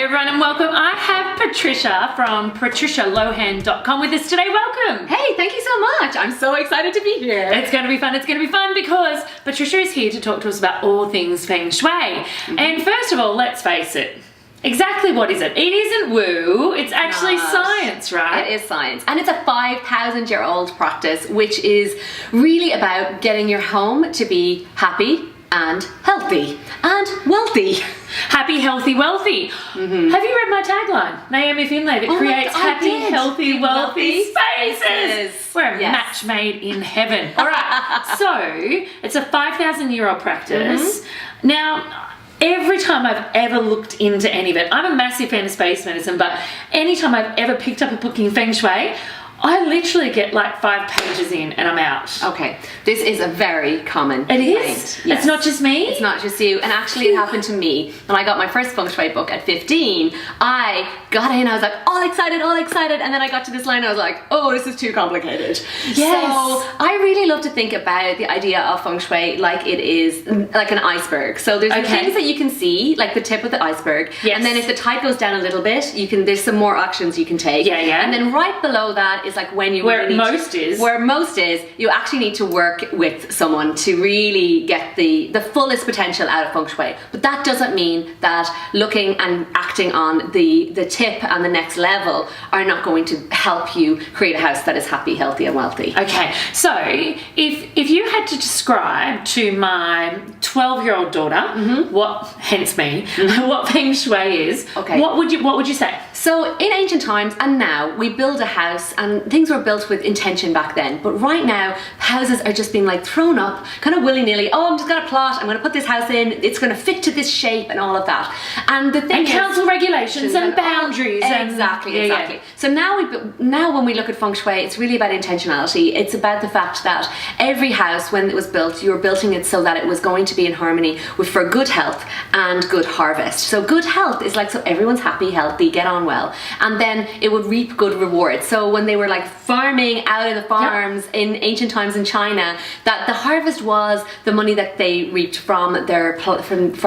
Hey everyone and welcome. I have Patricia from patricialohan.com with us today. Welcome. Hey, thank you so much. I'm so excited to be here. It's going to be fun. It's going to be fun because Patricia is here to talk to us about all things Feng Shui. And first of all, let's face it. Exactly what is it? It isn't woo, it's actually science, right? It is science. And it's a 5,000-year-old practice, which is really about getting your home to be happy and healthy and wealthy. Happy, healthy, wealthy. Have you read my tagline? Naomi Findlay, that creates happy, healthy, wealthy spaces. We're a match made in heaven. All right, so it's a 5,000-year-old practice. Now, every time I've ever looked into any of it, I'm a massive fan of space medicine, but anytime I've ever picked up a book in Feng Shui, I literally get like 5 pages in and I'm out. Okay, this is a very common It is? Yes. It's not just me? It's not just you. And actually it happened to me. When I got my first Feng Shui book at 15, I got in, I was like all excited. And then I got to this line and I was like, oh, this is too complicated. Yes. So I really love to think about the idea of Feng Shui like it is like an iceberg. So there's the things that you can see, like the tip of the iceberg. Yes. And then if the tide goes down a little bit, there's some more actions you can take. Yeah. And then right below that is like when you where most is, you actually need to work with someone to really get the fullest potential out of Feng Shui. But that doesn't mean that looking and acting on the tip and the next level are not going to help you create a house that is happy, healthy and wealthy. Okay, so if you had to describe to my 12-year-old daughter what Feng Shui is, what would you say? So in ancient times and now, we build a house and things were built with intention back then. But right now, houses are just being like thrown up kind of willy-nilly. Oh, I'm just going to plot, I'm going to put this house in, it's going to fit to this shape and all of that. And the thing is, council regulations and boundaries. Exactly. So now when we look at Feng Shui, it's really about intentionality. It's about the fact that every house, when it was built, you were building it so that it was going to be in harmony for good health and good harvest. So good health is like, so everyone's happy, healthy, get on well, and then it would reap good rewards. So when they were like farming out in the farms in ancient times in China, that the harvest was the money that they reaped from their farms.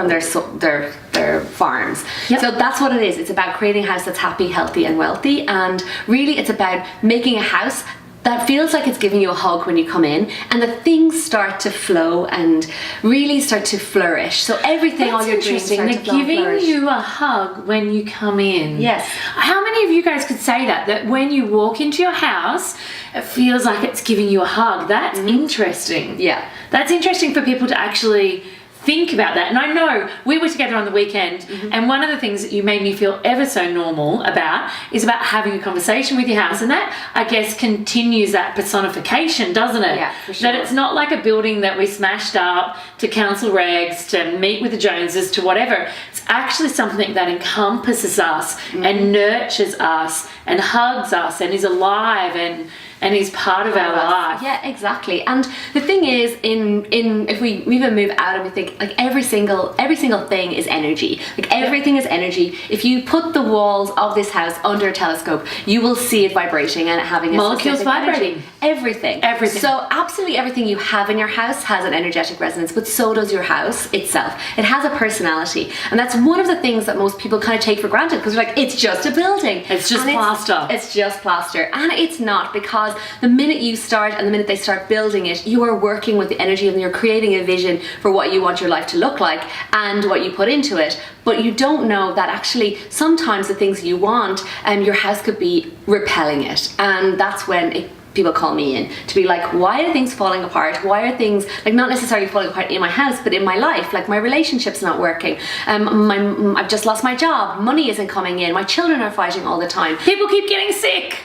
So that's what it is. It's about creating a house that's happy, healthy and wealthy, and really it's about making a house that feels like it's giving you a hug when you come in, and the things start to flow and really start to flourish. So everything, all your dreams start to flow and flourish. Giving you a hug when you come in. Yes. How many of you guys could say that when you walk into your house, it feels like it's giving you a hug? That's interesting. Yeah. That's interesting for people to actually think about that. And I know we were together on the weekend, and one of the things that you made me feel ever so normal about is about having a conversation with your house, and that I guess continues that personification, doesn't it? Yeah, for sure. That it's not like a building that we smashed up to council regs, to meet with the Joneses, to whatever. It's actually something that encompasses us and nurtures us and hugs us and is alive and is part of our life. Yeah, exactly. And the thing is, if we even move out and we think like every single thing is energy. Like everything is energy. If you put the walls of this house under a telescope, you will see it vibrating and having a molecules vibrating. Everything. So absolutely everything you have in your house has an energetic resonance, but so does your house itself. It has a personality, and that's one of the things that most people kind of take for granted because they're like, it's just a building. It's just plaster. It's just plaster, and it's not, because the minute you start and the minute they start building it, you are working with the energy and you're creating a vision for what you want your life to look like and what you put into it. But you don't know that actually sometimes the things you want, your house could be repelling it, and that's when people call me in to be like, why are things falling apart? Why are things like not necessarily falling apart in my house, but in my life? Like my relationship's not working. I've just lost my job. Money isn't coming in. My children are fighting all the time. People keep getting sick.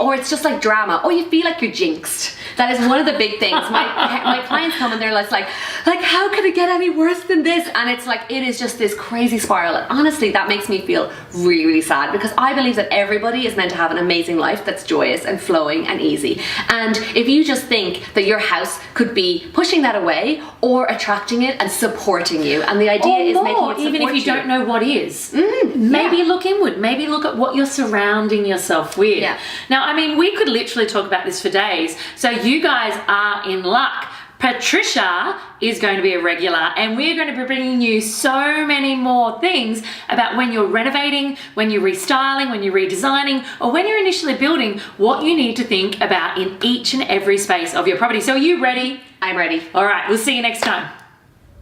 Or it's just like drama. Or you feel like you're jinxed. That is one of the big things. My clients come and they're like, how could it get any worse than this? And it's like, it is just this crazy spiral. And honestly, that makes me feel really, really sad, because I believe that everybody is meant to have an amazing life that's joyous and flowing and easy. And if you just think that your house could be pushing that away or attracting it and supporting you, and the idea is making it support even if you don't know what is, maybe look inward, maybe look at what you're surrounding yourself with. Now, I mean, we could literally talk about this for days. So you guys are in luck. Patricia is going to be a regular, and we're going to be bringing you so many more things about when you're renovating, when you're restyling, when you're redesigning, or when you're initially building, what you need to think about in each and every space of your property. So are you ready? I'm ready. All right, we'll see you next time.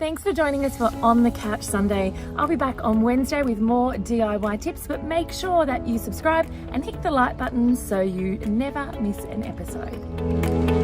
Thanks for joining us for On the Couch Sunday. I'll be back on Wednesday with more DIY tips, but make sure that you subscribe and hit the like button so you never miss an episode.